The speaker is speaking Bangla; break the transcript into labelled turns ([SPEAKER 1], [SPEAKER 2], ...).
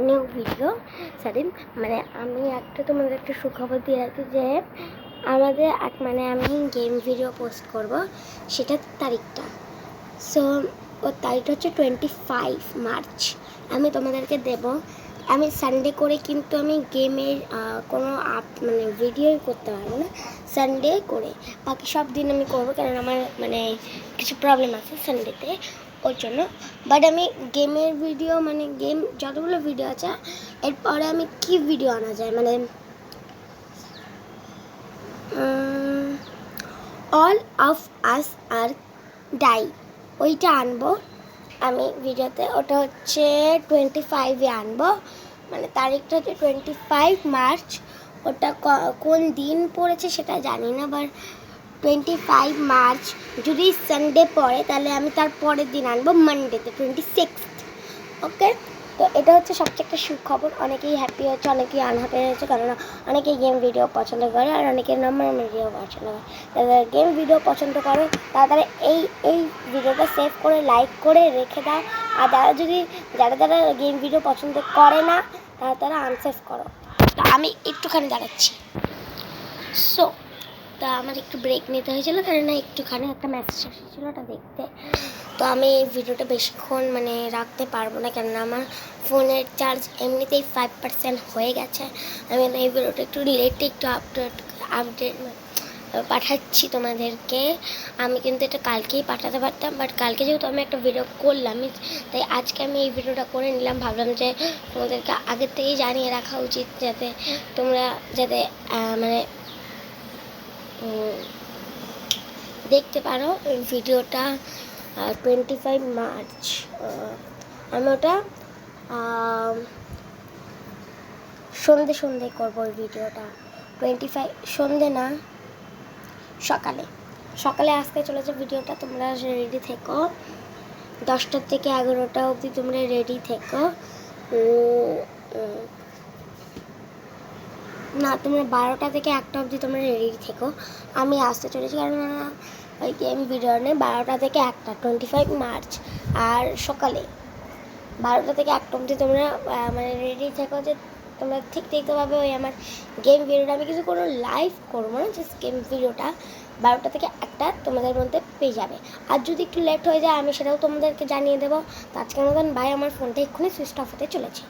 [SPEAKER 1] নিউ ভিডিও সরি মানে আমি তোমাদের একটা সুখবর দিয়ে রাখি যে আমাদের আমি গেম ভিডিও পোস্ট করব সেটার তারিখটা। সো ওর তারিখটা হচ্ছে 25 মার্চ। আমি তোমাদেরকে দেব। আমি সানডে করে কিন্তু আমি গেমের কোনো ভিডিওই করতে পারবো না সানডে করে। বাকি সব দিন আমি করবো, কারণ আমার কিছু প্রবলেম আছে সানডেতে, ওর জন্য। বাট আমি গেমের ভিডিও গেম যতগুলো ভিডিও আছে এরপরে আমি কি ভিডিও আনা যায় all of us R die, ওইটা আনবো আমি ভিডিওতে। ওটা হচ্ছে 25-এ আনবো, তারিখটা হচ্ছে 25 মার্চ। ওটা কোন দিন পড়েছে সেটা জানি না, বাট 25 মার্চ যদি সানডে পড়ে তাহলে আমি তার পরের দিন আনবো মানডেতে 26। ওকে, তো এটা হচ্ছে সবচেয়ে একটা সুখবর। অনেকেই হ্যাপি হচ্ছে, অনেকেই আনহ্যাপি হচ্ছে, কারণ অনেকেই গেম ভিডিও পছন্দ করে আর অনেকে নর্মাল ভিডিও পছন্দ করে। যারা গেম ভিডিও পছন্দ করো তারা এই ভিডিওটা সেভ করে লাইক করে রেখে দাও। আর যারা গেম ভিডিও পছন্দ করে না তারা আনসেভ করো। তো আমি একটুখানি দাঁড়াচ্ছি। সো তা আমার একটু ব্রেক নিতে হয়েছিল, কারণ একটুখানি একটা মেসেজ এসেছিলো ওটা দেখতে। তো আমি এই ভিডিওটা বেশিক্ষণ রাখতে পারবো না, কেননা আমার ফোনের চার্জ এমনিতেই 5% হয়ে গেছে। আমি এই ভিডিওটা একটু আপডেট পাঠাচ্ছি তোমাদেরকে। আমি কিন্তু এটা কালকেই পাঠাতে পারতাম, বাট কালকে যেহেতু আমি একটা ভিডিও করলাম, তাই আজকে আমি এই ভিডিওটা করে নিলাম। ভাবলাম যে তোমাদেরকে আগের থেকেই জানিয়ে রাখা উচিত, যাতে তোমরা দেখতে পারো এই ভিডিওটা। 25 মার্চ আমি ওটা সন্ধে করবো ওই ভিডিওটা। 25 সন্ধে না, সকালে আসতে চলেছে ভিডিওটা। তোমরা রেডি থেকো, 10টা থেকে 11টা অবধি তোমরা রেডি থেকো। না, তোমরা 12টা থেকে 1টা অবধি তোমরা রেডি থেকো। আমি আসতে চলেছি, কারণ ওই গেম ভিডিও নেই। 12টা থেকে 1টা 25 মার্চ, আর সকালে 12টা থেকে 1টা অবধি তোমরা রেডি থেকো, যে তোমরা ঠিক দেখতে পাবে ওই আমার গেম ভিডিওটা। আমি কিছু কোনো লাইভ করবো না, জাস্ট গেম ভিডিওটা 12টা থেকে 1টা তোমাদের মধ্যে পেয়ে যাবে। আর যদি একটু লেট হয়ে যায় আমি সেটাও তোমাদেরকে জানিয়ে দেবো। তো আজকের মতন বাই, আমার ফোনটা এক্ষুনি সুইচ অফ হতে চলেছে।